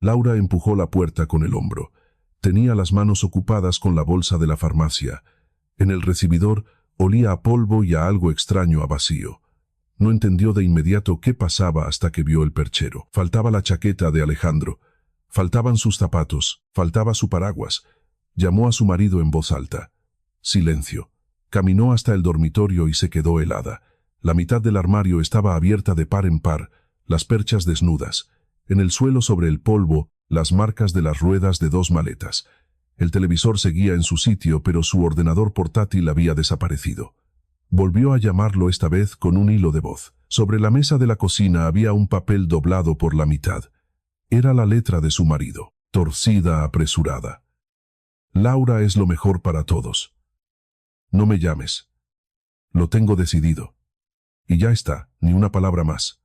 Laura empujó la puerta con el hombro. Tenía las manos ocupadas con la bolsa de la farmacia. En el recibidor olía a polvo y a algo extraño a vacío. No entendió de inmediato qué pasaba hasta que vio el perchero. Faltaba la chaqueta de Alejandro. Faltaban sus zapatos. Faltaba su paraguas. Llamó a su marido en voz alta. Silencio. Caminó hasta el dormitorio y se quedó helada. La mitad del armario estaba abierta de par en par, las perchas desnudas. En el suelo sobre el polvo, las marcas de las ruedas de 2 maletas. El televisor seguía en su sitio, pero su ordenador portátil había desaparecido. Volvió a llamarlo esta vez con un hilo de voz. Sobre la mesa de la cocina había un papel doblado por la mitad. Era la letra de su marido, torcida, apresurada. Laura es lo mejor para todos. No me llames. Lo tengo decidido. Y ya está, ni una palabra más.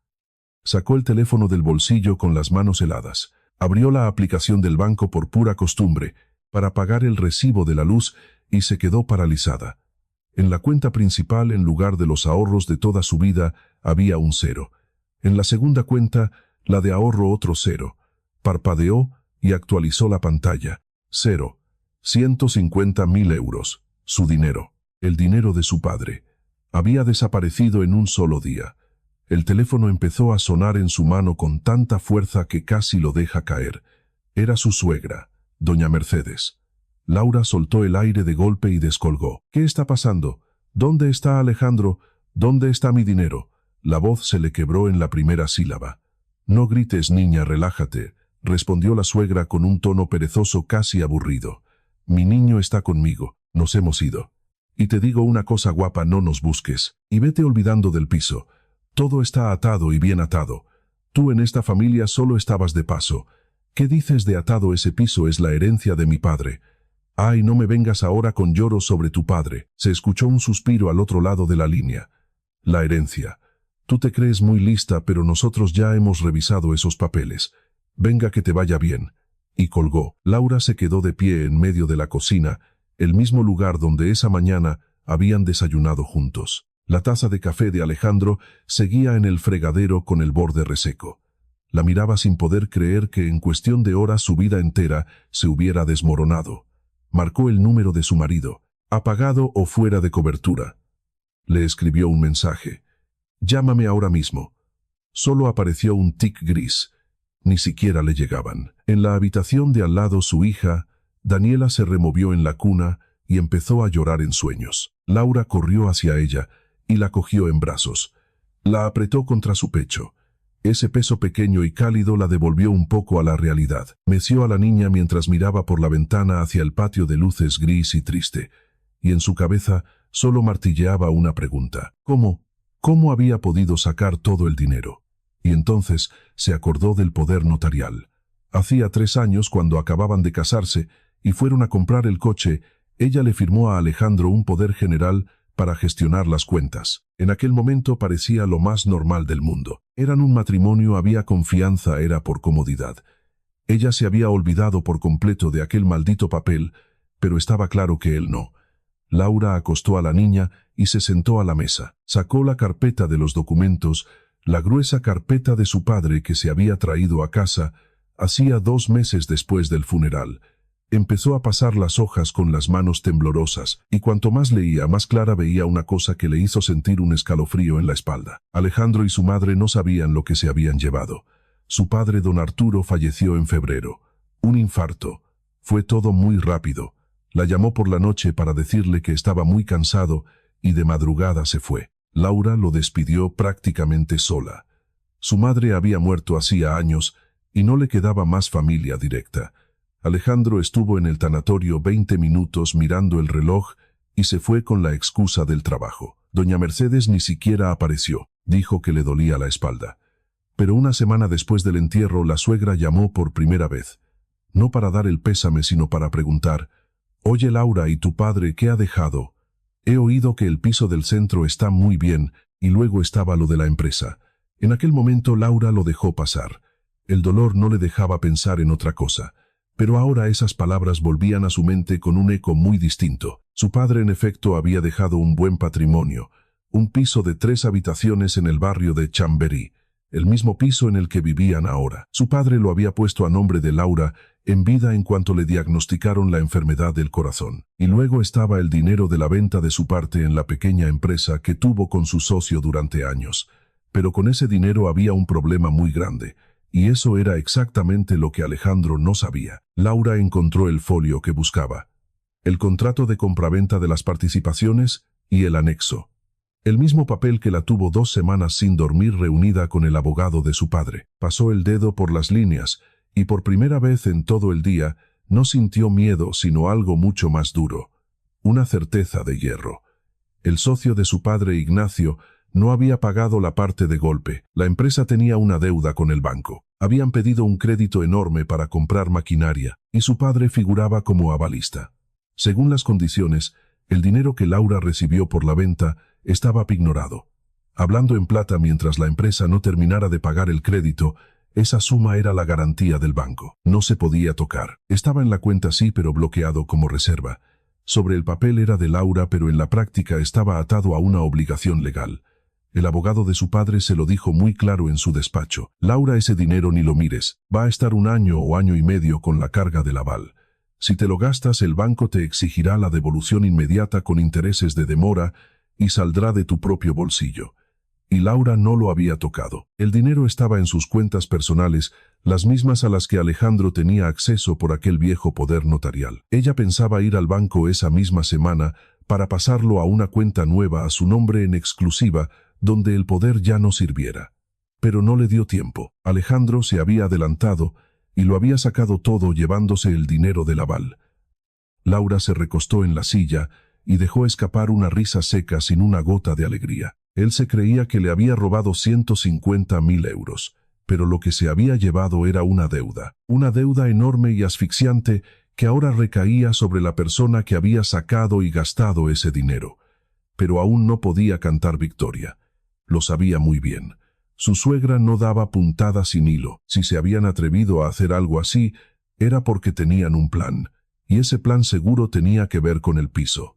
Sacó el teléfono del bolsillo con las manos heladas. Abrió la aplicación del banco por pura costumbre, para pagar el recibo de la luz, y se quedó paralizada. En la cuenta principal, en lugar de los ahorros de toda su vida, había un 0. En la segunda cuenta, la de ahorro, otro 0. Parpadeó y actualizó la pantalla. 0. 150.000 euros. Su dinero. El dinero de su padre. Había desaparecido en un solo día. El teléfono empezó a sonar en su mano con tanta fuerza que casi lo deja caer. Era su suegra, doña Mercedes. Laura soltó el aire de golpe y descolgó. ¿Qué está pasando? ¿Dónde está Alejandro? ¿Dónde está mi dinero? La voz se le quebró en la primera sílaba. No grites, niña, relájate, respondió la suegra con un tono perezoso, casi aburrido. Mi niño está conmigo, nos hemos ido. Y te digo una cosa, guapa, no nos busques, y vete olvidando del piso. Todo está atado y bien atado. Tú en esta familia solo estabas de paso. ¿Qué dices de atado? Ese piso es la herencia de mi padre. Ay, no me vengas ahora con lloros sobre tu padre. Se escuchó un suspiro al otro lado de la línea. La herencia. Tú te crees muy lista, pero nosotros ya hemos revisado esos papeles. Venga, que te vaya bien. Y colgó. Laura se quedó de pie en medio de la cocina, el mismo lugar donde esa mañana habían desayunado juntos. La taza de café de Alejandro seguía en el fregadero con el borde reseco. La miraba sin poder creer que en cuestión de horas su vida entera se hubiera desmoronado. Marcó el número de su marido, apagado o fuera de cobertura. Le escribió un mensaje. Llámame ahora mismo. Solo apareció un tic gris. Ni siquiera le llegaban. En la habitación de al lado, su hija, Daniela, se removió en la cuna y empezó a llorar en sueños. Laura corrió hacia ella y la cogió en brazos. La apretó contra su pecho. Ese peso pequeño y cálido la devolvió un poco a la realidad. Meció a la niña mientras miraba por la ventana hacia el patio de luces gris y triste, y en su cabeza solo martilleaba una pregunta. ¿Cómo había podido sacar todo el dinero? Y entonces se acordó del poder notarial. Hacía 3 años, cuando acababan de casarse y fueron a comprar el coche, ella le firmó a Alejandro un poder general para gestionar las cuentas. En aquel momento parecía lo más normal del mundo. Eran un matrimonio, había confianza, era por comodidad. Ella se había olvidado por completo de aquel maldito papel, pero estaba claro que él no. Laura acostó a la niña y se sentó a la mesa. Sacó la carpeta de los documentos, la gruesa carpeta de su padre que se había traído a casa hacía 2 meses después del funeral. Empezó a pasar las hojas con las manos temblorosas, y cuanto más leía, más clara veía una cosa que le hizo sentir un escalofrío en la espalda. Alejandro y su madre no sabían lo que se habían llevado. Su padre, don Arturo, falleció en febrero. Un infarto. Fue todo muy rápido. La llamó por la noche para decirle que estaba muy cansado y de madrugada se fue. Laura lo despidió prácticamente sola. Su madre había muerto hacía años y no le quedaba más familia directa. Alejandro estuvo en el tanatorio 20 minutos mirando el reloj y se fue con la excusa del trabajo. Doña Mercedes ni siquiera apareció. Dijo que le dolía la espalda. Pero una semana después del entierro, la suegra llamó por primera vez. No para dar el pésame, sino para preguntar: «Oye, Laura, ¿y tu padre qué ha dejado? He oído que el piso del centro está muy bien, y luego estaba lo de la empresa». En aquel momento Laura lo dejó pasar. El dolor no le dejaba pensar en otra cosa. Pero ahora esas palabras volvían a su mente con un eco muy distinto. Su padre, en efecto, había dejado un buen patrimonio, un piso de 3 habitaciones en el barrio de Chamberí. el mismo piso en el que vivían ahora. Su padre lo había puesto a nombre de Laura en vida en cuanto le diagnosticaron la enfermedad del corazón. Y luego estaba el dinero de la venta de su parte en la pequeña empresa que tuvo con su socio durante años. Pero con ese dinero había un problema muy grande, y eso era exactamente lo que Alejandro no sabía. Laura encontró el folio que buscaba, el contrato de compraventa de las participaciones y el anexo. El mismo papel que la tuvo 2 semanas sin dormir reunida con el abogado de su padre. Pasó el dedo por las líneas y por primera vez en todo el día no sintió miedo sino algo mucho más duro, una certeza de hierro. El socio de su padre, Ignacio, no había pagado la parte de golpe. La empresa tenía una deuda con el banco. Habían pedido un crédito enorme para comprar maquinaria y su padre figuraba como avalista. Según las condiciones, el dinero que Laura recibió por la venta estaba pignorado. Hablando en plata, mientras la empresa no terminara de pagar el crédito, esa suma era la garantía del banco. No se podía tocar. Estaba en la cuenta sí, pero bloqueado como reserva. Sobre el papel era de Laura, pero en la práctica estaba atado a una obligación legal. El abogado de su padre se lo dijo muy claro en su despacho. Laura, ese dinero ni lo mires. Va a estar 1 año o año y medio con la carga del aval. Si te lo gastas, el banco te exigirá la devolución inmediata con intereses de demora y saldrá de tu propio bolsillo. Y Laura no lo había tocado. El dinero estaba en sus cuentas personales, las mismas a las que Alejandro tenía acceso por aquel viejo poder notarial. Ella pensaba ir al banco esa misma semana para pasarlo a una cuenta nueva a su nombre en exclusiva, donde el poder ya no sirviera. Pero no le dio tiempo. Alejandro se había adelantado y lo había sacado todo llevándose el dinero del aval. Laura se recostó en la silla y dejó escapar una risa seca sin una gota de alegría. Él se creía que le había robado 150.000 euros, pero lo que se había llevado era una deuda enorme y asfixiante que ahora recaía sobre la persona que había sacado y gastado ese dinero. Pero aún no podía cantar victoria. Lo sabía muy bien. Su suegra no daba puntada sin hilo. Si se habían atrevido a hacer algo así, era porque tenían un plan, y ese plan seguro tenía que ver con el piso.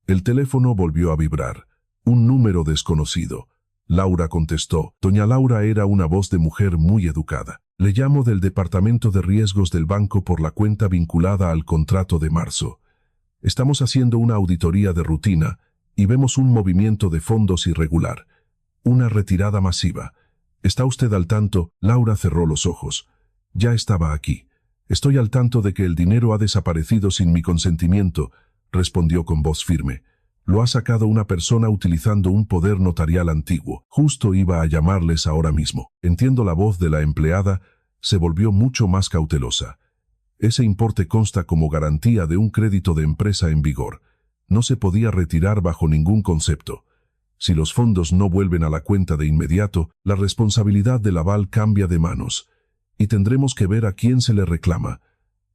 El teléfono volvió a vibrar. Un número desconocido. Laura contestó. Doña Laura era una voz de mujer muy educada. Le llamo del departamento de riesgos del banco por la cuenta vinculada al contrato de marzo. Estamos haciendo una auditoría de rutina y vemos un movimiento de fondos irregular. Una retirada masiva. ¿Está usted al tanto? Laura cerró los ojos. Ya estaba aquí. Estoy al tanto de que el dinero ha desaparecido sin mi consentimiento, respondió con voz firme. Lo ha sacado una persona utilizando un poder notarial antiguo. Justo iba a llamarles ahora mismo. Entiendo. La voz de la empleada se volvió mucho más cautelosa. Ese importe consta como garantía de un crédito de empresa en vigor. No se podía retirar bajo ningún concepto. Si los fondos no vuelven a la cuenta de inmediato, la responsabilidad del aval cambia de manos, y tendremos que ver a quién se le reclama.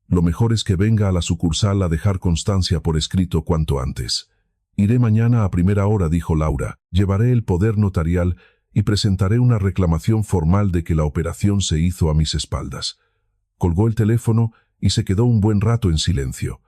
Lo mejor es que venga a la sucursal a dejar constancia por escrito cuanto antes. Iré mañana a primera hora, dijo Laura. Llevaré el poder notarial y presentaré una reclamación formal de que la operación se hizo a mis espaldas. Colgó el teléfono y se quedó un buen rato en silencio.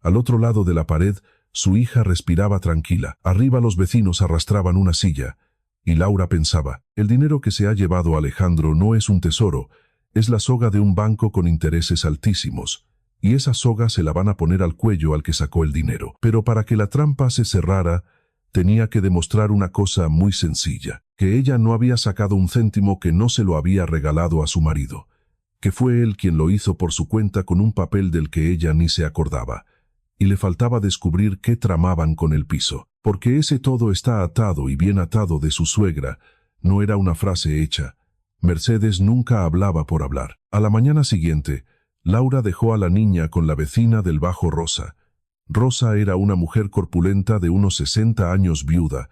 Al otro lado de la pared, su hija respiraba tranquila. Arriba los vecinos arrastraban una silla. Y Laura pensaba, el dinero que se ha llevado Alejandro no es un tesoro, es la soga de un banco con intereses altísimos. Y esa soga se la van a poner al cuello al que sacó el dinero. Pero para que la trampa se cerrara, tenía que demostrar una cosa muy sencilla, que ella no había sacado un céntimo, que no se lo había regalado a su marido, que fue él quien lo hizo por su cuenta con un papel del que ella ni se acordaba. Y le faltaba descubrir qué tramaban con el piso, porque ese todo está atado y bien atado de su suegra, no era una frase hecha. Mercedes nunca hablaba por hablar. A la mañana siguiente, Laura dejó a la niña con la vecina del Bajo Rosa. Rosa era una mujer corpulenta de unos 60 años, viuda,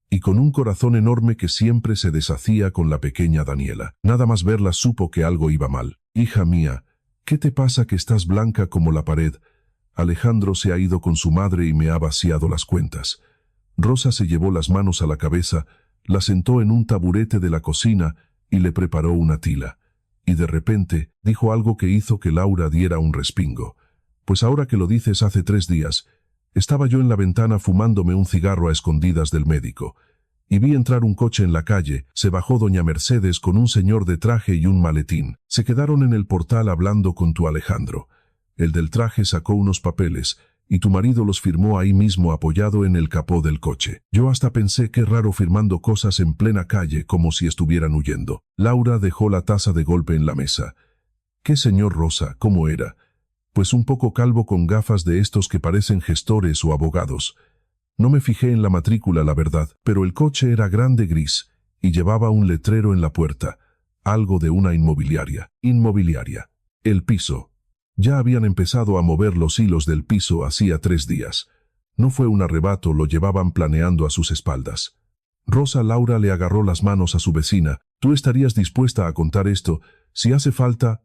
y con un corazón enorme que siempre se deshacía con la pequeña Daniela. Nada más verla supo que algo iba mal. Hija mía, ¿qué te pasa que estás blanca como la pared? Alejandro se ha ido con su madre y me ha vaciado las cuentas. Rosa se llevó las manos a la cabeza, la sentó en un taburete de la cocina y le preparó una tila. Y de repente dijo algo que hizo que Laura diera un respingo. Pues ahora que lo dices, hace 3 días, estaba yo en la ventana fumándome un cigarro a escondidas del médico, y vi entrar un coche en la calle. Se bajó doña Mercedes con un señor de traje y un maletín. Se quedaron en el portal hablando con tu Alejandro. El del traje sacó unos papeles, y tu marido los firmó ahí mismo apoyado en el capó del coche. Yo hasta pensé qué raro firmando cosas en plena calle como si estuvieran huyendo. Laura dejó la taza de golpe en la mesa. ¿Qué señor Rosa? ¿Cómo era? Pues un poco calvo con gafas de estos que parecen gestores o abogados. No me fijé en la matrícula, la verdad, pero el coche era grande gris y llevaba un letrero en la puerta, algo de una inmobiliaria. Inmobiliaria. El piso. Ya habían empezado a mover los hilos del piso hacía 3 días. No fue un arrebato, lo llevaban planeando a sus espaldas. Laura le agarró las manos a su vecina. ¿Tú estarías dispuesta a contar esto, si hace falta?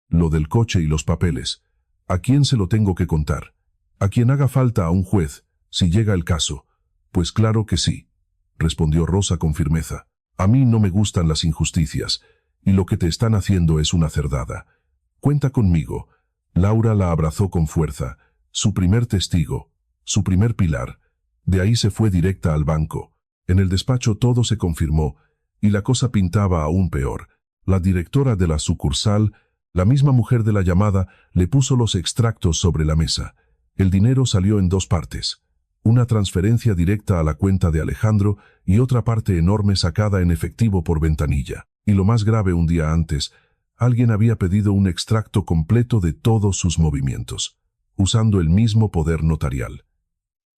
Lo del coche y los papeles. ¿A quién se lo tengo que contar? A quien haga falta, a un juez, si llega el caso. Pues claro que sí, respondió Rosa con firmeza. A mí no me gustan las injusticias, y lo que te están haciendo es una cerdada. Cuenta conmigo. Laura la abrazó con fuerza, su primer testigo, su primer pilar. De ahí se fue directa al banco. En el despacho todo se confirmó, y la cosa pintaba aún peor. La directora de la sucursal, la misma mujer de la llamada, le puso los extractos sobre la mesa. El dinero salió en 2 partes. Una transferencia directa a la cuenta de Alejandro y otra parte enorme sacada en efectivo por ventanilla. Y lo más grave, un día antes, alguien había pedido un extracto completo de todos sus movimientos, usando el mismo poder notarial.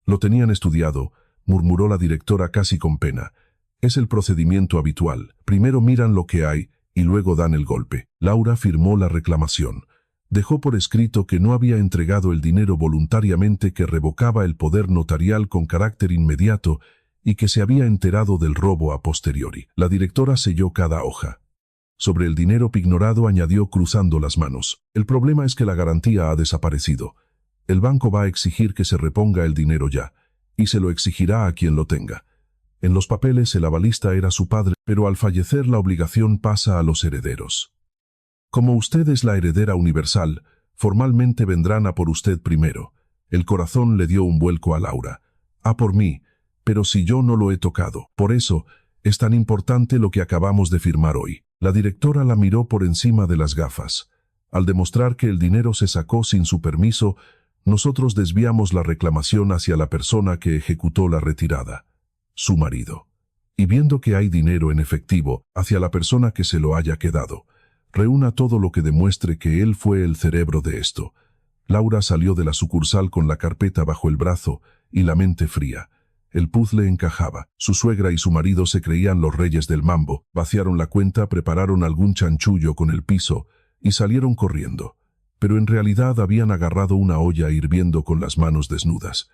Lo tenían estudiado, murmuró la directora casi con pena. Es el procedimiento habitual. Primero miran lo que hay y luego dan el golpe. Laura firmó la reclamación. Dejó por escrito que no había entregado el dinero voluntariamente, que revocaba el poder notarial con carácter inmediato y que se había enterado del robo a posteriori. La directora selló cada hoja. Sobre el dinero pignorado añadió cruzando las manos. El problema es que la garantía ha desaparecido. El banco va a exigir que se reponga el dinero ya, y se lo exigirá a quien lo tenga. En los papeles el avalista era su padre, pero al fallecer la obligación pasa a los herederos. Como usted es la heredera universal, formalmente vendrán a por usted primero. El corazón le dio un vuelco a Laura. A por mí, pero si yo no lo he tocado. Por eso es tan importante lo que acabamos de firmar hoy. La directora la miró por encima de las gafas. Al demostrar que el dinero se sacó sin su permiso, nosotros desviamos la reclamación hacia la persona que ejecutó la retirada, su marido. Y viendo que hay dinero en efectivo, hacia la persona que se lo haya quedado. Reúna todo lo que demuestre que él fue el cerebro de esto. Laura salió de la sucursal con la carpeta bajo el brazo y la mente fría. El puzzle encajaba. Su suegra y su marido se creían los reyes del mambo. Vaciaron la cuenta, prepararon algún chanchullo con el piso y salieron corriendo. Pero en realidad habían agarrado una olla hirviendo con las manos desnudas.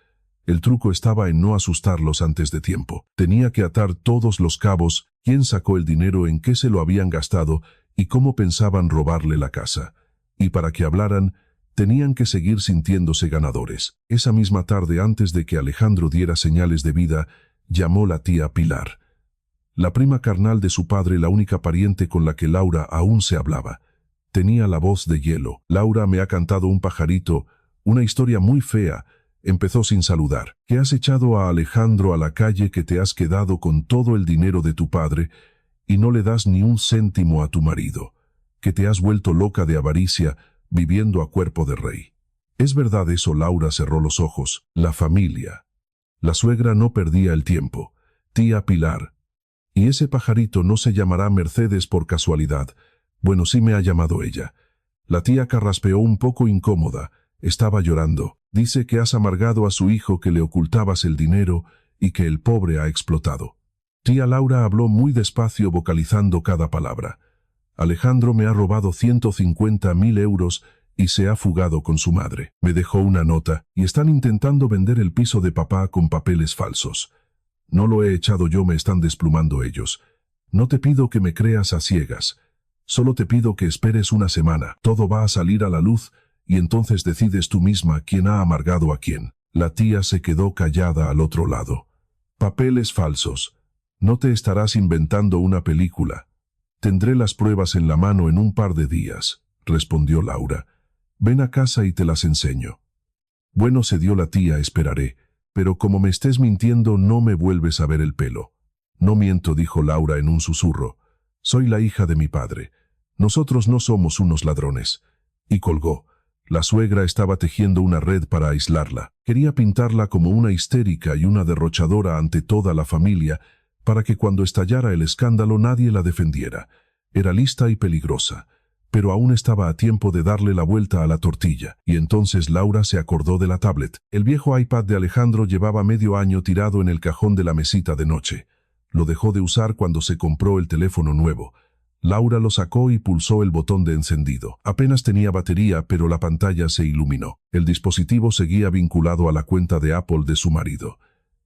El truco estaba en no asustarlos antes de tiempo. Tenía que atar todos los cabos: quién sacó el dinero, en qué se lo habían gastado y cómo pensaban robarle la casa. Y para que hablaran, tenían que seguir sintiéndose ganadores. Esa misma tarde, antes de que Alejandro diera señales de vida, llamó la tía Pilar. La prima carnal de su padre, la única pariente con la que Laura aún se hablaba. Tenía la voz de hielo. Laura, me ha cantado un pajarito, una historia muy fea. Empezó sin saludar. Que has echado a Alejandro a la calle, que te has quedado con todo el dinero de tu padre y no le das ni un céntimo a tu marido. Que te has vuelto loca de avaricia, viviendo a cuerpo de rey. ¿Es verdad eso? Laura cerró los ojos. La familia. La suegra no perdía el tiempo. Tía Pilar. Y ese pajarito no se llamará Mercedes por casualidad. Bueno, sí me ha llamado ella. La tía carraspeó un poco incómoda. Estaba llorando. Dice que has amargado a su hijo, que le ocultabas el dinero y que el pobre ha explotado. Tía Laura habló muy despacio, vocalizando cada palabra. Alejandro me ha robado 150.000 euros y se ha fugado con su madre. Me dejó una nota y están intentando vender el piso de papá con papeles falsos. No lo he echado yo, me están desplumando ellos. No te pido que me creas a ciegas. Solo te pido que esperes una semana. Todo va a salir a la luz y entonces decides tú misma quién ha amargado a quién. La tía se quedó callada al otro lado. Papeles falsos. No te estarás inventando una película. Tendré las pruebas en la mano en un par de días, respondió Laura. Ven a casa y te las enseño. Bueno, cedió la tía, esperaré, pero como me estés mintiendo no me vuelves a ver el pelo. No miento, dijo Laura en un susurro. Soy la hija de mi padre. Nosotros no somos unos ladrones. Y colgó. La suegra estaba tejiendo una red para aislarla. Quería pintarla como una histérica y una derrochadora ante toda la familia, para que cuando estallara el escándalo nadie la defendiera. Era lista y peligrosa, pero aún estaba a tiempo de darle la vuelta a la tortilla, y entonces Laura se acordó de la tablet. El viejo iPad de Alejandro llevaba medio año tirado en el cajón de la mesita de noche. Lo dejó de usar cuando se compró el teléfono nuevo. Laura lo sacó y pulsó el botón de encendido. Apenas tenía batería, pero la pantalla se iluminó. El dispositivo seguía vinculado a la cuenta de Apple de su marido.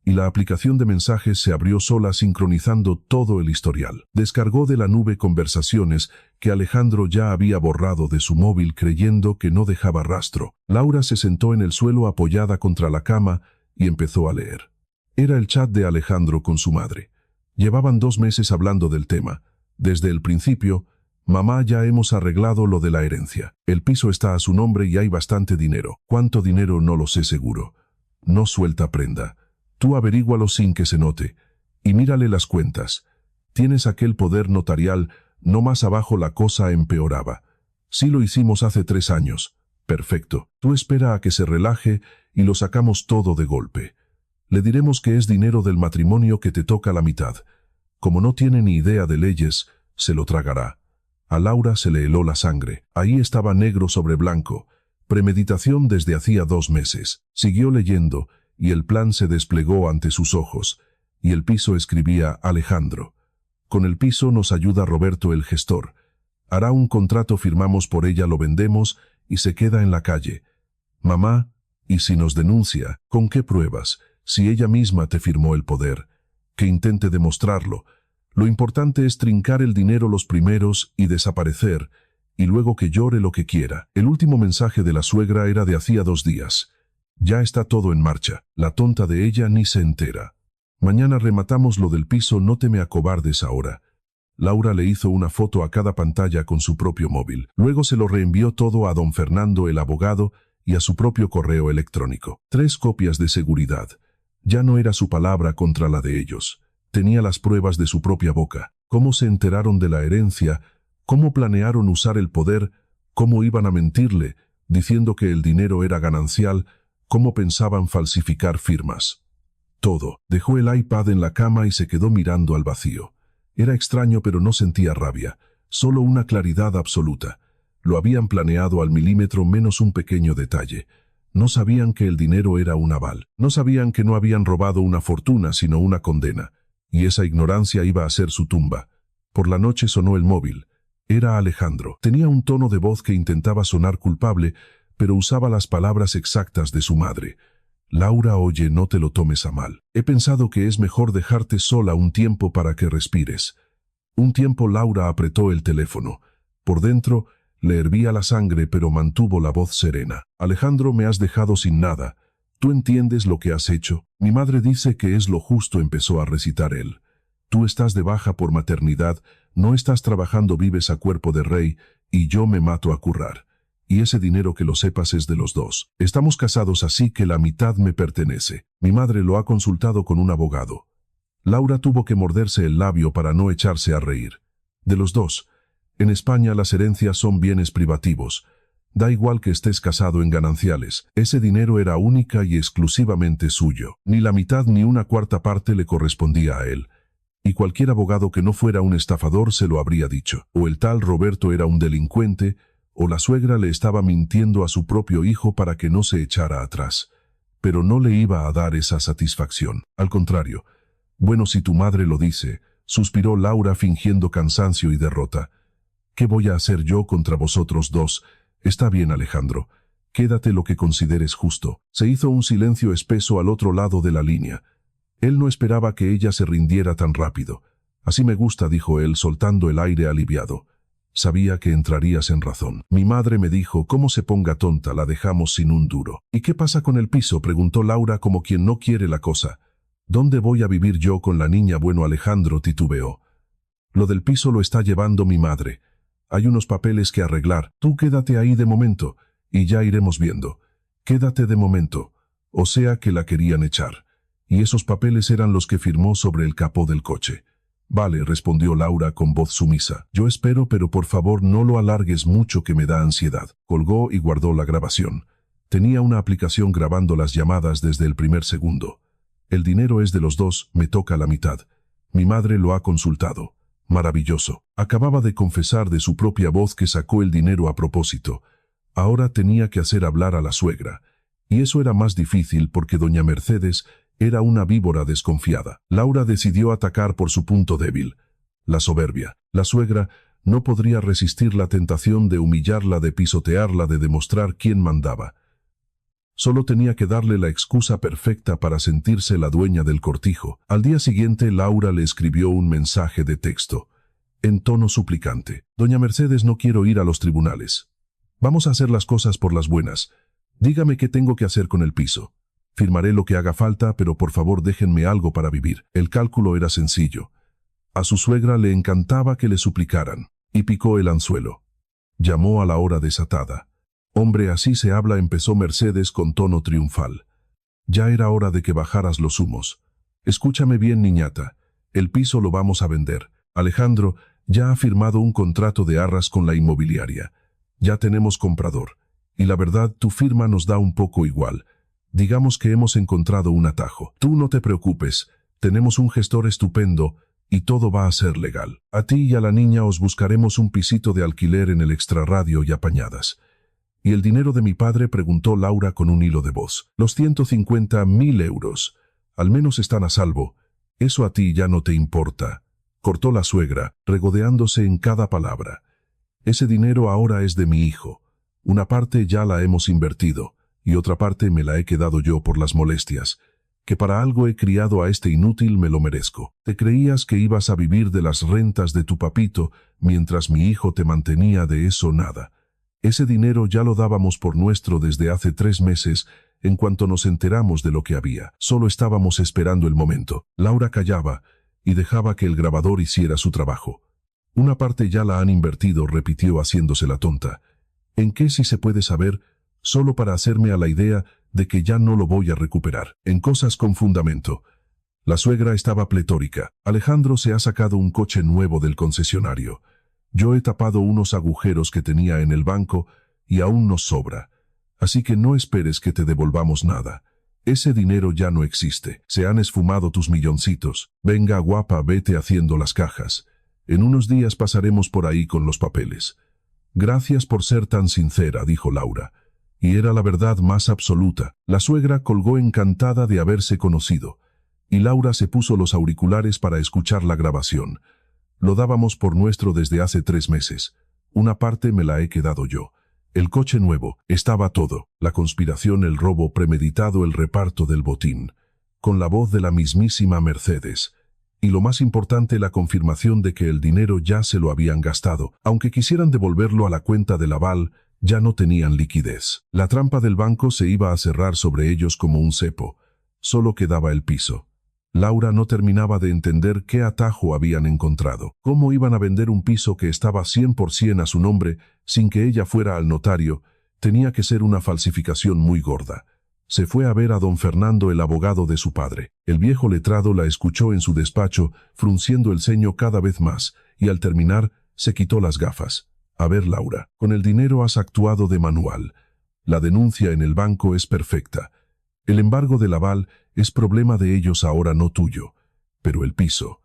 Y la aplicación de mensajes se abrió sola sincronizando todo el historial. Descargó de la nube conversaciones que Alejandro ya había borrado de su móvil creyendo que no dejaba rastro. Laura se sentó en el suelo apoyada contra la cama y empezó a leer. Era el chat de Alejandro con su madre. Llevaban 2 meses hablando del tema. Desde el principio, mamá, ya hemos arreglado lo de la herencia. El piso está a su nombre y hay bastante dinero. ¿Cuánto dinero? No lo sé seguro. No suelta prenda. Tú averígualo sin que se note. Y mírale las cuentas. Tienes aquel poder notarial. No, más abajo la cosa empeoraba. Sí, lo hicimos hace 3 años. Perfecto. Tú espera a que se relaje y lo sacamos todo de golpe. Le diremos que es dinero del matrimonio que te toca la mitad. Como no tiene ni idea de leyes, se lo tragará. A Laura se le heló la sangre. Ahí estaba negro sobre blanco. Premeditación desde hacía 2 meses. Siguió leyendo, y el plan se desplegó ante sus ojos. Y el piso escribía Alejandro. Con el piso nos ayuda Roberto el gestor. Hará un contrato, firmamos por ella, lo vendemos y se queda en la calle. Mamá, ¿y si nos denuncia? ¿Con qué pruebas? Si ella misma te firmó el poder. Que intente demostrarlo. Lo importante es trincar el dinero los primeros y desaparecer, y luego que llore lo que quiera. El último mensaje de la suegra era de hacía 2 días. Ya está todo en marcha. La tonta de ella ni se entera. Mañana rematamos lo del piso, no te me acobardes ahora. Laura le hizo una foto a cada pantalla con su propio móvil. Luego se lo reenvió todo a don Fernando, el abogado, y a su propio correo electrónico. 3 copias de seguridad. Ya no era su palabra contra la de ellos. Tenía las pruebas de su propia boca. Cómo se enteraron de la herencia, cómo planearon usar el poder, cómo iban a mentirle, diciendo que el dinero era ganancial, cómo pensaban falsificar firmas. Todo. Dejó el iPad en la cama y se quedó mirando al vacío. Era extraño, pero no sentía rabia, solo una claridad absoluta. Lo habían planeado al milímetro menos un pequeño detalle. No sabían que el dinero era un aval. No sabían que no habían robado una fortuna, sino una condena. Y esa ignorancia iba a ser su tumba. Por la noche sonó el móvil. Era Alejandro. Tenía un tono de voz que intentaba sonar culpable, pero usaba las palabras exactas de su madre. Laura, oye, no te lo tomes a mal. He pensado que es mejor dejarte sola un tiempo para que respires. Un tiempo. Laura apretó el teléfono. Por dentro, le hervía la sangre, pero mantuvo la voz serena. Alejandro, me has dejado sin nada. ¿Tú entiendes lo que has hecho? Mi madre dice que es lo justo, empezó a recitar él. Tú estás de baja por maternidad, no estás trabajando, vives a cuerpo de rey, y yo me mato a currar. Y ese dinero, que lo sepas, es de los 2. Estamos casados, así que la mitad me pertenece. Mi madre lo ha consultado con un abogado. Laura tuvo que morderse el labio para no echarse a reír. De los 2. En España las herencias son bienes privativos. Da igual que estés casado en gananciales. Ese dinero era única y exclusivamente suyo. Ni la mitad ni una cuarta parte le correspondía a él. Y cualquier abogado que no fuera un estafador se lo habría dicho. O el tal Roberto era un delincuente, o la suegra le estaba mintiendo a su propio hijo para que no se echara atrás. Pero no le iba a dar esa satisfacción. Al contrario. Bueno, si tu madre lo dice, suspiró Laura fingiendo cansancio y derrota. ¿Qué voy a hacer yo contra vosotros 2? Está bien, Alejandro. Quédate lo que consideres justo. Se hizo un silencio espeso al otro lado de la línea. Él no esperaba que ella se rindiera tan rápido. Así me gusta, dijo él, soltando el aire aliviado. Sabía que entrarías en razón. Mi madre me dijo, cómo se ponga tonta, la dejamos sin un duro. ¿Y qué pasa con el piso?, preguntó Laura como quien no quiere la cosa. ¿Dónde voy a vivir yo con la niña? Bueno, Alejandro titubeó. Lo del piso lo está llevando mi madre. Hay unos papeles que arreglar. Tú quédate ahí de momento, y ya iremos viendo. Quédate de momento. O sea que la querían echar. y esos papeles eran los que firmó sobre el capó del coche. Vale, respondió Laura con voz sumisa. Yo espero, pero por favor no lo alargues mucho que me da ansiedad. Colgó y guardó la grabación. Tenía una aplicación grabando las llamadas desde el primer segundo. El dinero es de los dos, me toca la mitad. Mi madre lo ha consultado. Maravilloso. Acababa de confesar de su propia voz que sacó el dinero a propósito. Ahora tenía que hacer hablar a la suegra. Y eso era más difícil porque doña Mercedes era una víbora desconfiada. Laura decidió atacar por su punto débil, la soberbia. La suegra no podría resistir la tentación de humillarla, de pisotearla, de demostrar quién mandaba. Solo tenía que darle la excusa perfecta para sentirse la dueña del cortijo. Al día siguiente, Laura le escribió un mensaje de texto, en tono suplicante. Doña Mercedes, no quiero ir a los tribunales. Vamos a hacer las cosas por las buenas. Dígame qué tengo que hacer con el piso. Firmaré lo que haga falta, pero por favor déjenme algo para vivir. El cálculo era sencillo. A su suegra le encantaba que le suplicaran, y picó el anzuelo. Llamó a la hora desatada. Hombre, así se habla, empezó Mercedes con tono triunfal. Ya era hora de que bajaras los humos. Escúchame bien, niñata. El piso lo vamos a vender. Alejandro ya ha firmado un contrato de arras con la inmobiliaria. Ya tenemos comprador. Y la verdad, tu firma nos da un poco igual. Digamos que hemos encontrado un atajo. Tú no te preocupes. Tenemos un gestor estupendo y todo va a ser legal. A ti y a la niña os buscaremos un pisito de alquiler en el extrarradio y apañadas. ¿Y el dinero de mi padre?, preguntó Laura con un hilo de voz. Los 150.000 euros. Al menos están a salvo. Eso a ti ya no te importa. Cortó la suegra, regodeándose en cada palabra. Ese dinero ahora es de mi hijo. Una parte ya la hemos invertido, y otra parte me la he quedado yo por las molestias. Que para algo he criado a este inútil, me lo merezco. Te creías que ibas a vivir de las rentas de tu papito, mientras mi hijo te mantenía, de eso nada. Ese dinero ya lo dábamos por nuestro desde hace 3 meses, en cuanto nos enteramos de lo que había. Solo estábamos esperando el momento. Laura callaba y dejaba que el grabador hiciera su trabajo. Una parte ya la han invertido, repitió haciéndose la tonta. ¿En qué, si se puede saber? Solo para hacerme a la idea de que ya no lo voy a recuperar. En cosas con fundamento. La suegra estaba pletórica. Alejandro se ha sacado un coche nuevo del concesionario. Yo he tapado unos agujeros que tenía en el banco y aún nos sobra. Así que no esperes que te devolvamos nada. Ese dinero ya no existe. Se han esfumado tus milloncitos. Venga, guapa, vete haciendo las cajas. En unos días pasaremos por ahí con los papeles. Gracias por ser tan sincera, dijo Laura. Y era la verdad más absoluta. La suegra colgó encantada de haberse conocido. Y Laura se puso los auriculares para escuchar la grabación. Lo dábamos por nuestro desde hace 3 meses. Una parte me la he quedado yo. El coche nuevo, estaba todo. La conspiración, el robo premeditado, el reparto del botín. Con la voz de la mismísima Mercedes. Y lo más importante, la confirmación de que el dinero ya se lo habían gastado. Aunque quisieran devolverlo a la cuenta del aval, ya no tenían liquidez. La trampa del banco se iba a cerrar sobre ellos como un cepo. Solo quedaba el piso. Laura no terminaba de entender qué atajo habían encontrado. ¿Cómo iban a vender un piso que estaba 100% a su nombre sin que ella fuera al notario? Tenía que ser una falsificación muy gorda. Se fue a ver a don Fernando, el abogado de su padre. El viejo letrado la escuchó en su despacho, frunciendo el ceño cada vez más, y al terminar se quitó las gafas. A ver, Laura, con el dinero has actuado de manual. La denuncia en el banco es perfecta. El embargo del aval es problema de ellos ahora, no tuyo. Pero el piso.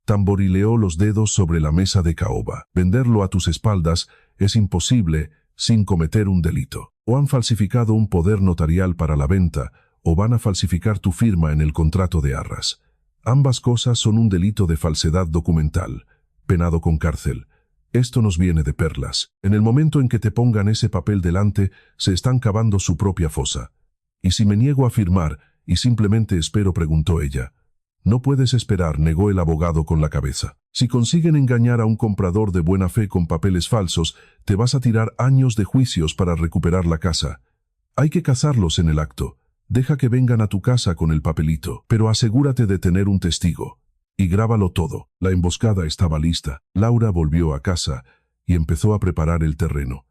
Tamborileó los dedos sobre la mesa de caoba. Venderlo a tus espaldas es imposible sin cometer un delito. O han falsificado un poder notarial para la venta, o van a falsificar tu firma en el contrato de arras. Ambas cosas son un delito de falsedad documental, penado con cárcel. Esto nos viene de perlas. En el momento en que te pongan ese papel delante, se están cavando su propia fosa. ¿Y si me niego a firmar y simplemente espero?, preguntó ella. No puedes esperar, negó el abogado con la cabeza. Si consiguen engañar a un comprador de buena fe con papeles falsos, te vas a tirar años de juicios para recuperar la casa. Hay que cazarlos en el acto. Deja que vengan a tu casa con el papelito, pero asegúrate de tener un testigo. Y grábalo todo. La emboscada estaba lista. Laura volvió a casa y empezó a preparar el terreno.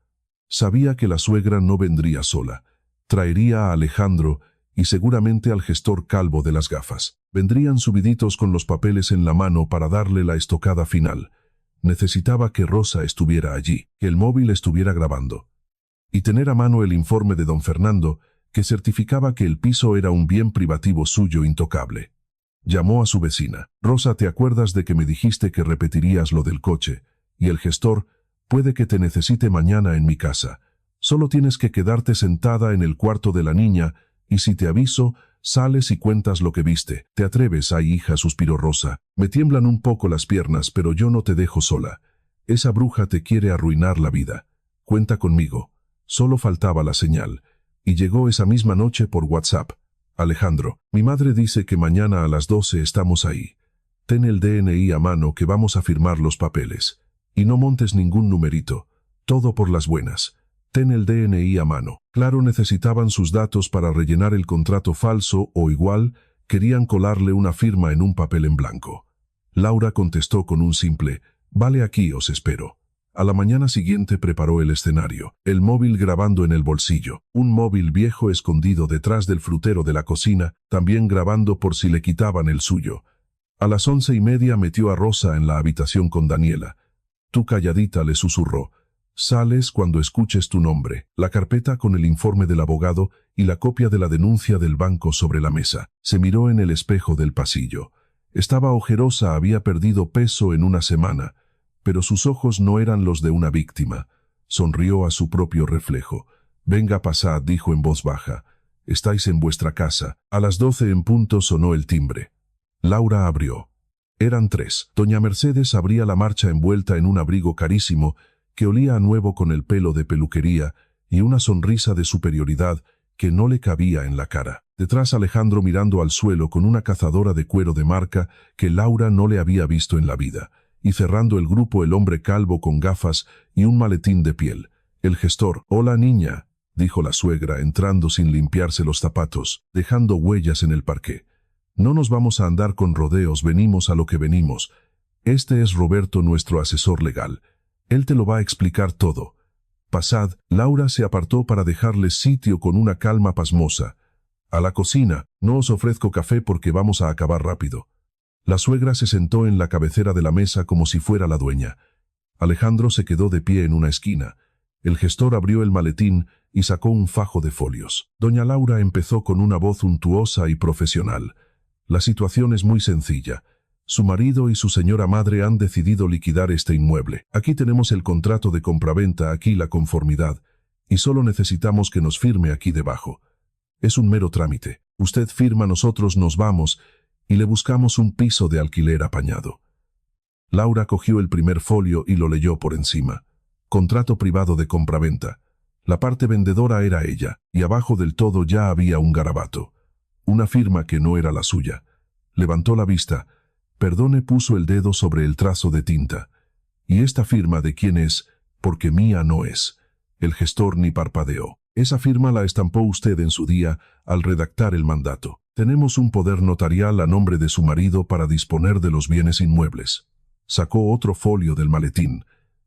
Sabía que la suegra no vendría sola. Traería a Alejandro y seguramente al gestor calvo de las gafas. Vendrían subiditos con los papeles en la mano para darle la estocada final. Necesitaba que Rosa estuviera allí, que el móvil estuviera grabando. Y tener a mano el informe de don Fernando, que certificaba que el piso era un bien privativo suyo intocable. Llamó a su vecina. Rosa, ¿te acuerdas de que me dijiste que repetirías lo del coche? Y el gestor, puede que te necesite mañana en mi casa. Solo tienes que quedarte sentada en el cuarto de la niña, y si te aviso, sales y cuentas lo que viste. ¿Te atreves? Ay, hija, suspiró Rosa. Me tiemblan un poco las piernas, pero yo no te dejo sola. Esa bruja te quiere arruinar la vida. Cuenta conmigo. Solo faltaba la señal. Y llegó esa misma noche por WhatsApp. Alejandro, mi madre dice que mañana a las 12 estamos ahí. Ten el DNI a mano que vamos a firmar los papeles. Y no montes ningún numerito. Todo por las buenas. Ten el DNI a mano. Claro, necesitaban sus datos para rellenar el contrato falso o igual querían colarle una firma en un papel en blanco. Laura contestó con un simple, vale, aquí os espero. A la mañana siguiente preparó el escenario, el móvil grabando en el bolsillo, un móvil viejo escondido detrás del frutero de la cocina, también grabando por si le quitaban el suyo. A las 11:30 metió a Rosa en la habitación con Daniela. Tú calladita, le susurró. Sales cuando escuches tu nombre, la carpeta con el informe del abogado y la copia de la denuncia del banco sobre la mesa. Se miró en el espejo del pasillo. Estaba ojerosa, había perdido peso en una semana, pero sus ojos no eran los de una víctima. Sonrió a su propio reflejo. Venga, pasad, dijo en voz baja. Estáis en vuestra casa. A las 12 en punto sonó el timbre. Laura abrió. Eran 3. Doña Mercedes abría la marcha envuelta en un abrigo carísimo que olía a nuevo con el pelo de peluquería y una sonrisa de superioridad que no le cabía en la cara. Detrás Alejandro mirando al suelo con una cazadora de cuero de marca que Laura no le había visto en la vida. Y cerrando el grupo el hombre calvo con gafas y un maletín de piel. El gestor. Hola, niña, dijo la suegra entrando sin limpiarse los zapatos, dejando huellas en el parqué. No nos vamos a andar con rodeos, venimos a lo que venimos. Este es Roberto, nuestro asesor legal. Él te lo va a explicar todo. Pasad. Laura se apartó para dejarles sitio con una calma pasmosa. A la cocina. No os ofrezco café porque vamos a acabar rápido. La suegra se sentó en la cabecera de la mesa como si fuera la dueña. Alejandro se quedó de pie en una esquina. El gestor abrió el maletín y sacó un fajo de folios. Doña Laura empezó con una voz untuosa y profesional. La situación es muy sencilla. Su marido y su señora madre han decidido liquidar este inmueble. Aquí tenemos el contrato de compraventa, aquí la conformidad, y solo necesitamos que nos firme aquí debajo. Es un mero trámite. Usted firma, nosotros nos vamos y le buscamos un piso de alquiler apañado. Laura cogió el primer folio y lo leyó por encima. Contrato privado de compraventa. La parte vendedora era ella, y abajo del todo ya había un garabato. Una firma que no era la suya. Levantó la vista. Perdone, puso el dedo sobre el trazo de tinta. ¿Y esta firma de quién es? Porque mía no es. El gestor ni parpadeó. Esa firma la estampó usted en su día al redactar el mandato. Tenemos un poder notarial a nombre de su marido para disponer de los bienes inmuebles. Sacó otro folio del maletín.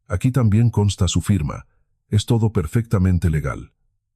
Aquí también consta su firma. Es todo perfectamente legal.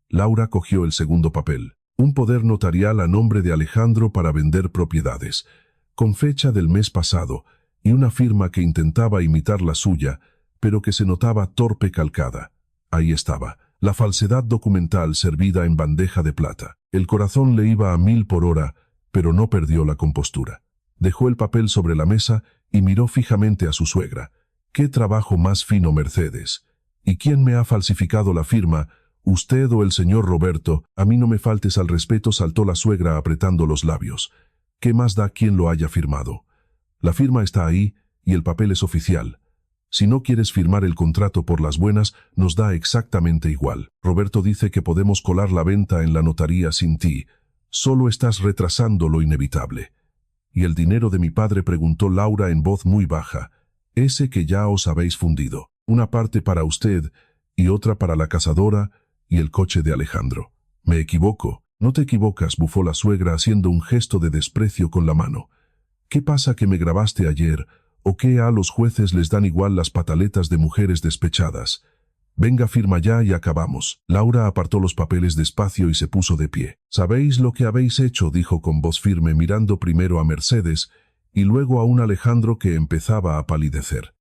Laura cogió el segundo papel. Un poder notarial a nombre de Alejandro para vender propiedades, con fecha del mes pasado, y una firma que intentaba imitar la suya, pero que se notaba torpe calcada. Ahí estaba, la falsedad documental servida en bandeja de plata. El corazón le iba a 1000 por hora, pero no perdió la compostura. Dejó el papel sobre la mesa y miró fijamente a su suegra. «¿Qué trabajo más fino, Mercedes? ¿Y quién me ha falsificado la firma? ¿Usted o el señor Roberto? A mí no me faltes al respeto», saltó la suegra apretando los labios. «¿Qué más da quién lo haya firmado? La firma está ahí y el papel es oficial. Si no quieres firmar el contrato por las buenas, nos da exactamente igual. Roberto dice que podemos colar la venta en la notaría sin ti. Solo estás retrasando lo inevitable». «¿Y el dinero de mi padre?», preguntó Laura en voz muy baja. «Ese que ya os habéis fundido. Una parte para usted y otra para la cazadora y el coche de Alejandro». «¿Me equivoco?» «No te equivocas», bufó la suegra haciendo un gesto de desprecio con la mano. «¿Qué pasa que me grabaste ayer? ¿O qué a los jueces les dan igual las pataletas de mujeres despechadas? Venga, firma ya y acabamos. Laura apartó los papeles despacio y se puso de pie. «¿Sabéis lo que habéis hecho?», dijo con voz firme, mirando primero a Mercedes y luego a un Alejandro que empezaba a palidecer.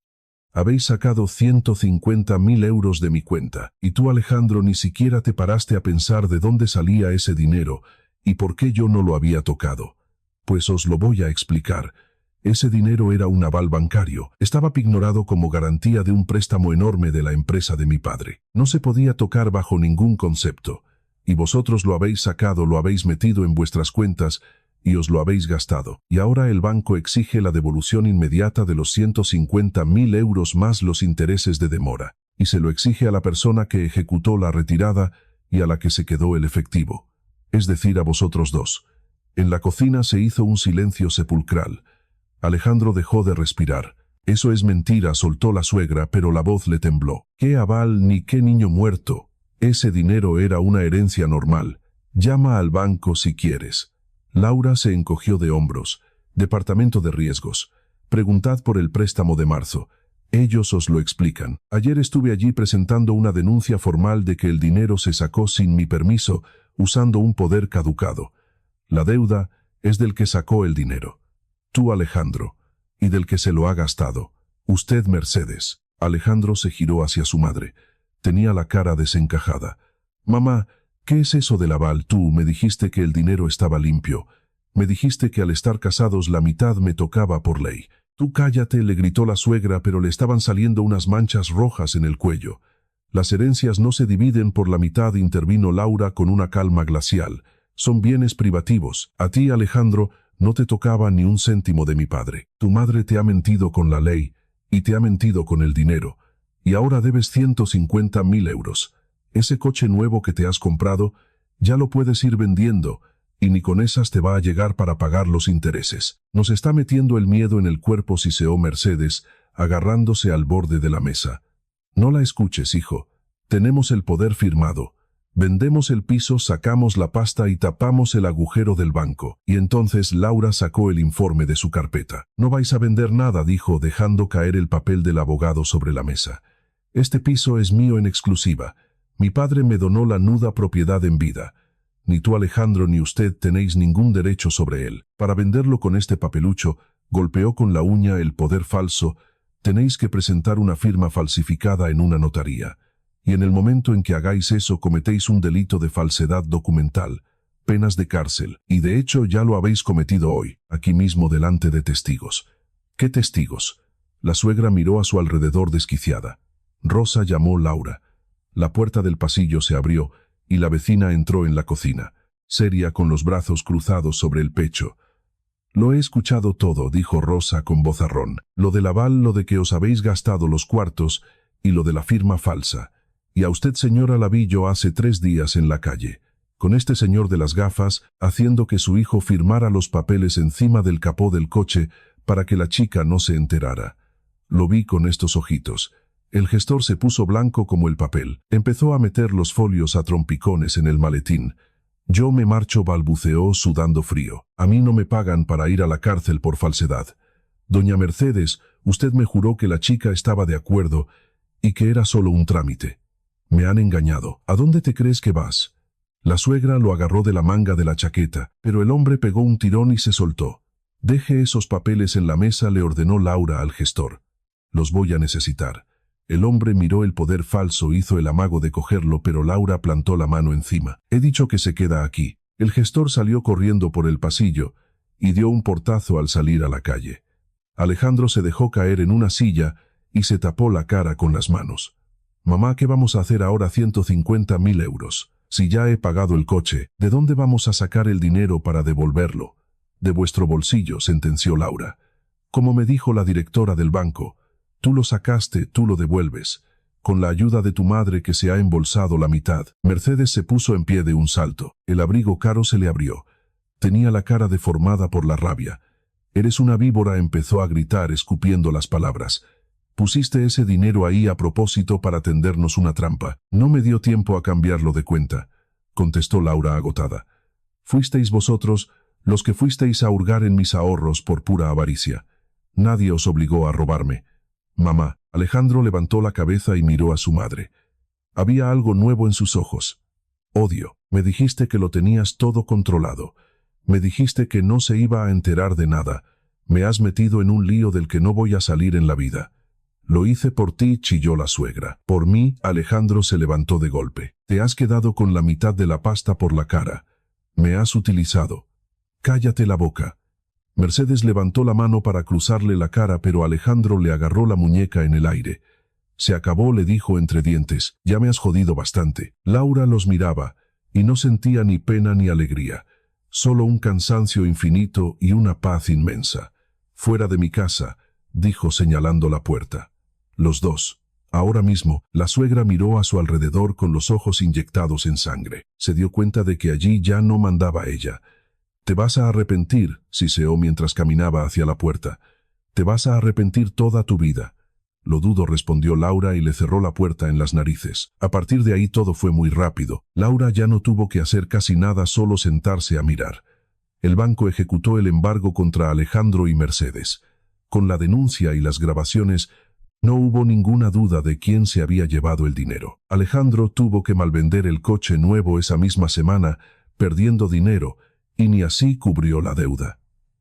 «Habéis sacado 150.000 euros de mi cuenta, y tú, Alejandro, ni siquiera te paraste a pensar de dónde salía ese dinero y por qué yo no lo había tocado. Pues os lo voy a explicar. Ese dinero era un aval bancario, estaba pignorado como garantía de un préstamo enorme de la empresa de mi padre. No se podía tocar bajo ningún concepto, y vosotros lo habéis sacado, lo habéis metido en vuestras cuentas y os lo habéis gastado. Y ahora el banco exige la devolución inmediata de los 150.000 euros más los intereses de demora, y se lo exige a la persona que ejecutó la retirada y a la que se quedó el efectivo, es decir, a vosotros dos». En la cocina se hizo un silencio sepulcral. Alejandro dejó de respirar. «Eso es mentira», soltó la suegra, pero la voz le tembló. «¿Qué aval ni qué niño muerto? Ese dinero era una herencia normal. Llama al banco si quieres». Laura se encogió de hombros. «Departamento de riesgos. Preguntad por el préstamo de marzo. Ellos os lo explican. Ayer estuve allí presentando una denuncia formal de que el dinero se sacó sin mi permiso, usando un poder caducado. La deuda es del que sacó el dinero. Tú, Alejandro, y del que se lo ha gastado. Usted, Mercedes». Alejandro se giró hacia su madre. Tenía la cara desencajada. «Mamá, ¿qué es eso del aval? Tú me dijiste que el dinero estaba limpio. Me dijiste que al estar casados la mitad me tocaba por ley». «Tú cállate», le gritó la suegra, pero le estaban saliendo unas manchas rojas en el cuello. «Las herencias no se dividen por la mitad», intervino Laura con una calma glacial. «Son bienes privativos. A ti, Alejandro, no te tocaba ni un céntimo de mi padre. Tu madre te ha mentido con la ley y te ha mentido con el dinero, y ahora debes 150.000 euros. Ese coche nuevo que te has comprado ya lo puedes ir vendiendo, y ni con esas te va a llegar para pagar los intereses. Nos está metiendo el miedo en el cuerpo», siseó Mercedes, agarrándose al borde de la mesa. «No la escuches, hijo. Tenemos el poder firmado. Vendemos el piso, sacamos la pasta y tapamos el agujero del banco». Y entonces Laura sacó el informe de su carpeta. «No vais a vender nada», dijo, dejando caer el papel del abogado sobre la mesa. «Este piso es mío en exclusiva. Mi padre me donó la nuda propiedad en vida. Ni tú, Alejandro, ni usted tenéis ningún derecho sobre él. Para venderlo con este papelucho», golpeó con la uña el poder falso, «tenéis que presentar una firma falsificada en una notaría. Y en el momento en que hagáis eso cometéis un delito de falsedad documental, penas de cárcel, y de hecho ya lo habéis cometido hoy, aquí mismo delante de testigos». «¿Qué testigos?». La suegra miró a su alrededor desquiciada. Rosa llamó Laura. La puerta del pasillo se abrió y la vecina entró en la cocina, seria, con los brazos cruzados sobre el pecho. «Lo he escuchado todo», dijo Rosa con vozarrón. «Lo del aval, lo de que os habéis gastado los cuartos y lo de la firma falsa. Y a usted, señora, la vi yo hace 3 días en la calle, con este señor de las gafas, haciendo que su hijo firmara los papeles encima del capó del coche para que la chica no se enterara. Lo vi con estos ojitos». El gestor se puso blanco como el papel. Empezó a meter los folios a trompicones en el maletín. «Yo me marcho», balbuceó sudando frío. «A mí no me pagan para ir a la cárcel por falsedad. Doña Mercedes, usted me juró que la chica estaba de acuerdo y que era solo un trámite. Me han engañado. ¿A dónde te crees que vas?». La suegra lo agarró de la manga de la chaqueta, pero el hombre pegó un tirón y se soltó. «Deje esos papeles en la mesa», le ordenó Laura al gestor. «Los voy a necesitar». El hombre miró el poder falso, hizo el amago de cogerlo, pero Laura plantó la mano encima. «He dicho que se queda aquí». El gestor salió corriendo por el pasillo y dio un portazo al salir a la calle. Alejandro se dejó caer en una silla y se tapó la cara con las manos. «Mamá, ¿qué vamos a hacer ahora? 150.000 euros. Si ya he pagado el coche, ¿de dónde vamos a sacar el dinero para devolverlo?». «De vuestro bolsillo», sentenció Laura. «Como me dijo la directora del banco, tú lo sacaste, tú lo devuelves, con la ayuda de tu madre que se ha embolsado la mitad». Mercedes se puso en pie de un salto. El abrigo caro se le abrió. Tenía la cara deformada por la rabia. «Eres una víbora», empezó a gritar, escupiendo las palabras. «Pusiste ese dinero ahí a propósito para tendernos una trampa». «No me dio tiempo a cambiarlo de cuenta», contestó Laura agotada. «Fuisteis vosotros los que fuisteis a hurgar en mis ahorros por pura avaricia. Nadie os obligó a robarme». «Mamá». Alejandro levantó la cabeza y miró a su madre. Había algo nuevo en sus ojos. Odio. Me dijiste que lo tenías todo controlado. Me dijiste que no se iba a enterar de nada. Me has metido en un lío del que no voy a salir en la vida. Lo hice por ti, chilló la suegra. Por mí, Alejandro se levantó de golpe. Te has quedado con la mitad de la pasta por la cara. Me has utilizado. Cállate la boca. Mercedes levantó la mano para cruzarle la cara, pero Alejandro le agarró la muñeca en el aire. Se acabó, le dijo entre dientes. Ya me has jodido bastante. Laura los miraba, y no sentía ni pena ni alegría. Solo un cansancio infinito y una paz inmensa. Fuera de mi casa, dijo señalando la puerta. Los dos. Ahora mismo, la suegra miró a su alrededor con los ojos inyectados en sangre. Se dio cuenta de que allí ya no mandaba ella. Te vas a arrepentir, siseó mientras caminaba hacia la puerta. Te vas a arrepentir toda tu vida. Lo dudo, respondió Laura y le cerró la puerta en las narices. A partir de ahí todo fue muy rápido. Laura ya no tuvo que hacer casi nada, solo sentarse a mirar. El banco ejecutó el embargo contra Alejandro y Mercedes. Con la denuncia y las grabaciones, no hubo ninguna duda de quién se había llevado el dinero. Alejandro tuvo que malvender el coche nuevo esa misma semana, perdiendo dinero, y ni así cubrió la deuda.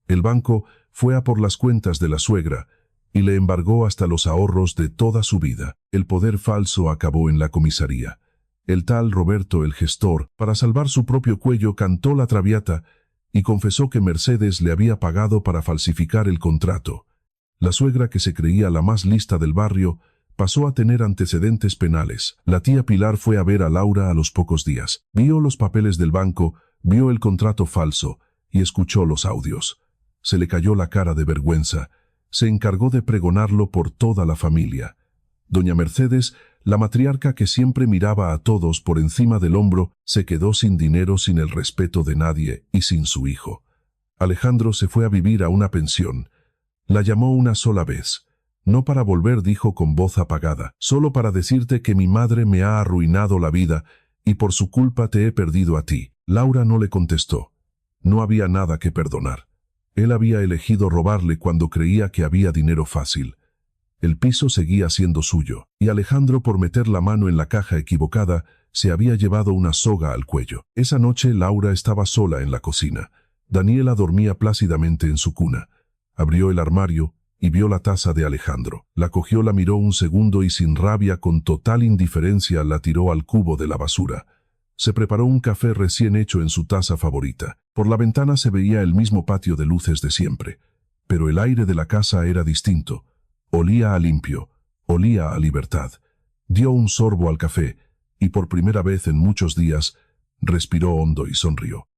El banco fue a por las cuentas de la suegra y le embargó hasta los ahorros de toda su vida. El poder falso acabó en la comisaría. El tal Roberto, el gestor, para salvar su propio cuello, cantó la traviata y confesó que Mercedes le había pagado para falsificar el contrato. La suegra, que se creía la más lista del barrio, pasó a tener antecedentes penales. La tía Pilar fue a ver a Laura a los pocos días. Vio los papeles del banco, vio el contrato falso y escuchó los audios. Se le cayó la cara de vergüenza. Se encargó de pregonarlo por toda la familia. Doña Mercedes, la matriarca que siempre miraba a todos por encima del hombro, se quedó sin dinero, sin el respeto de nadie y sin su hijo. Alejandro se fue a vivir a una pensión. La llamó una sola vez. No para volver, dijo con voz apagada, solo para decirte que mi madre me ha arruinado la vida y por su culpa te he perdido a ti. Laura no le contestó. No había nada que perdonar. Él había elegido robarle cuando creía que había dinero fácil. El piso seguía siendo suyo, y Alejandro, por meter la mano en la caja equivocada, se había llevado una soga al cuello. Esa noche Laura estaba sola en la cocina. Daniela dormía plácidamente en su cuna. Abrió el armario y vio la taza de Alejandro. La cogió, la miró un segundo y sin rabia, con total indiferencia, la tiró al cubo de la basura. Se preparó un café recién hecho en su taza favorita. Por la ventana se veía el mismo patio de luces de siempre, pero el aire de la casa era distinto. Olía a limpio, olía a libertad. Dio un sorbo al café y por primera vez en muchos días respiró hondo y sonrió.